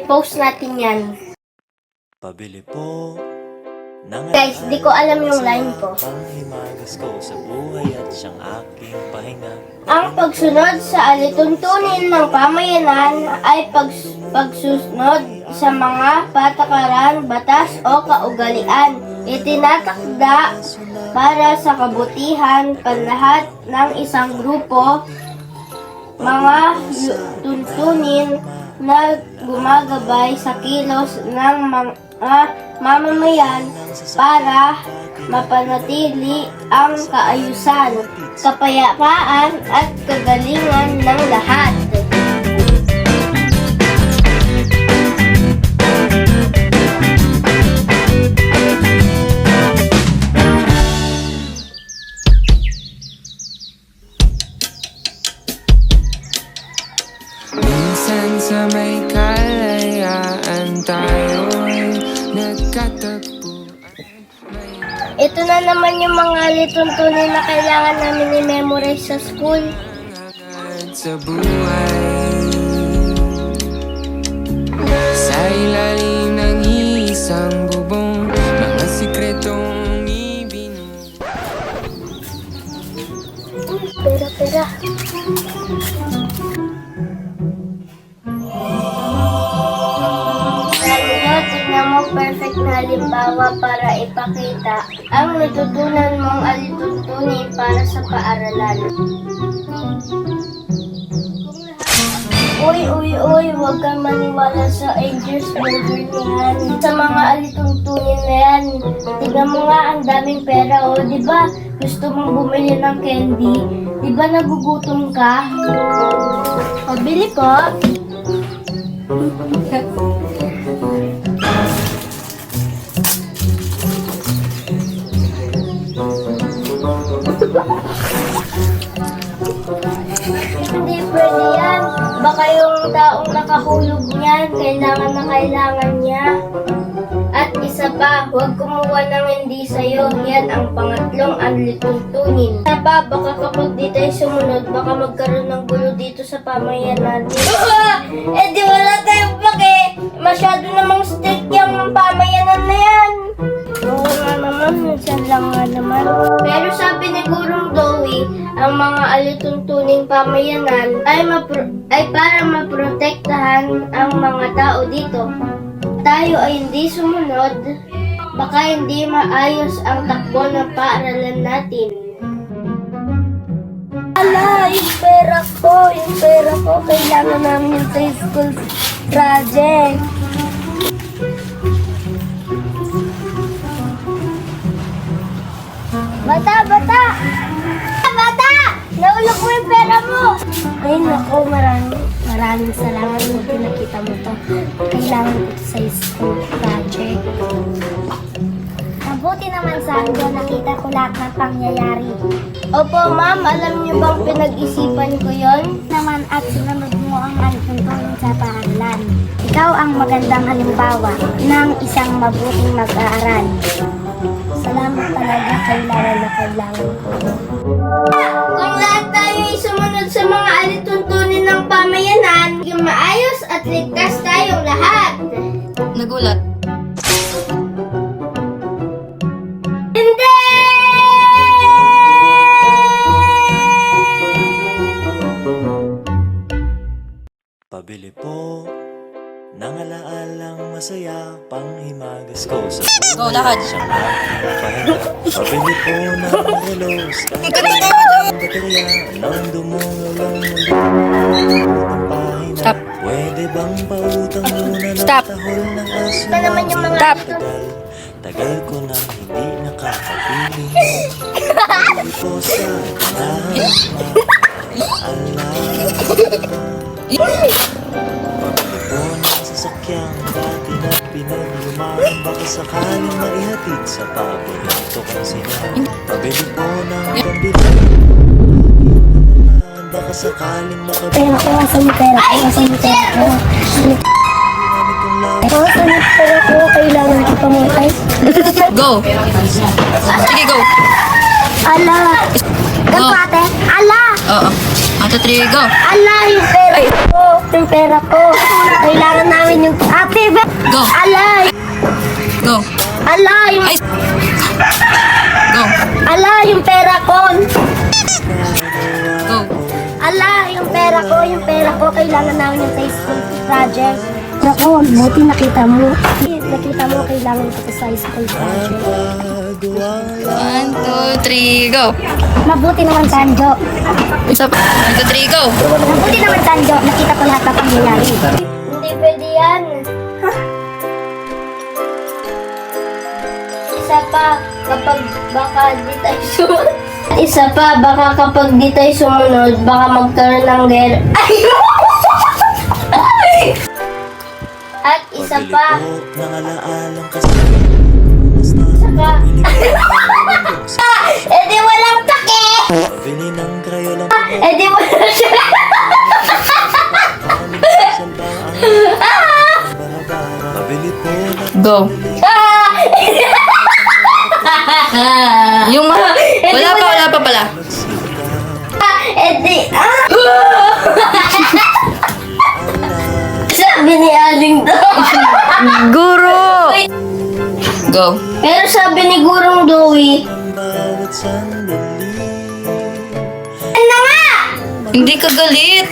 i-post natin yan. Pabili po ng Guys, di ko alam yung line ko. Panghimagas ko sa buhay at siyang aking pahinga. Ang pagsunod sa alituntunin ng pamayanan ay pagsusunod sa mga patakaran, batas o kaugalian. Itinatakda para sa kabutihan panlahat ng isang grupo, mga tuntunin na gumagabay sa kilos ng mga mamamayan para mapanatili ang kaayusan, kapayapaan at kagalingan ng lahat. Minsan sa may kalayaan tayo'y nagkatagpo. Ito na naman yung mga lituntunin na kailangan namin i-memorize sa school. Sa buhay, sa ilalim ng isang bubong, mga sikretong ibinubuo. Pera. Tignan mo, perfect na halimbawa para ipakita ang natutunan mong alituntunin para sa paaralan. Uy, huwag kang maniwala sa Angel's Burger na yan. Sa mga alituntunin na yan. Tignan mo nga, ang daming pera, o. Diba, gusto mong bumili ng candy? Diba nagugutom ka? O, bili po. Hindi pwede yan. Baka yung taong nakahulog niyan, kailangan niya. At isa pa, huwag kumuha ng hindi sa'yo. Yan ang pangatlong anlituntunin. Isa pa, baka kapag di tayo sumunod, baka magkaroon ng gulo dito sa pamayanan natin. Eh di wala tayong pake. Masyado namang strict yung pamayanan na yan. Oo nga naman, minsan lang nga naman. Pero sabi ni Gurong Dowie, ang mga alituntuning pamayanan ay para maprotektahan ang mga tao dito. Tayo ay hindi sumunod, baka hindi maayos ang takbo ng paaralan natin. Ala, yung pera ko, kailangan namin sa school project. Bata! Naulog mo yung pera mo! Ay, naku, maraming salamat na pinakita mo to. Kailangan ko to sa school project. Mabuti naman sa akin, nakita ko lahat ng pangyayari. Opo, ma'am, alam niyo bang pinag-isipan ko yon? Naman at sinunod mo ang alituntunin sa paaralan. Ikaw ang magandang halimbawa ng isang mabuting mag-aaral. Salamat talaga, kailangan ko. Kung lahat tayo ay sumunod sa mga alituntunin ng pamayanan, yung maayos at ligtas tayong lahat. Nagulat. Hindi! Pabili po ng alaalang masaya, panghimagas ko sa buhay Go, lakad. at siyang aking pahinga. Pabili po ng relos, ang baterya ng dumulong mundo ng pahina. Stop. Pwede bang pautang muna ng Stop. tahol ng aso? Ito naman yung mga Stop. Tagal ko na hindi nakakapiling. Pabili po sa lahat Pabili po ng sasakyang dati na pinaglumaan, baka sakaling maihatid sa paborito kong sinabi. Pabili po ng pambili, baka sakaling makabili. Pera ko, asan yung pera ko? Kailangan ko pamutay. Go! Sige, go! Ala! Ganto ate? Ala! Oo. 1, 2, 3, go! Ala, yung pera ko. Yung pera ko. Kailangan namin yung... Ate, Go! ala, Go! ala, yung... Ay! Go! Ala, yung pera ko. Go! Ala, yung pera ko. Yung pera ko. Kailangan namin yung sa school project. Naku, buti nakita mo. Nakita mo, kailangan ko to sa school project. 1, 2, 3, go! Mabuti naman, Sanjo. Isa pa. 1, 2, 3, go! Mabuti naman, Sanjo. Nakita ko lahat ng pangyayari. Hindi pwede yan. Isa pa, kapag baka di tayo sumunod. Isa pa, baka kapag di tayo sumunod, baka magkaroon ng gera. At isa Pabili pa, po ng alaalang kasama. saka, edi walang take! Pabili ng krayola. Edi wala siya. Pabili po ng Go! Yung wala pa pala. Edi, sabi ni Aling daw. Guro! Go! Pero sabi ni Gurong Dowi, bawat sandali. ano nga? Hindi ka galit!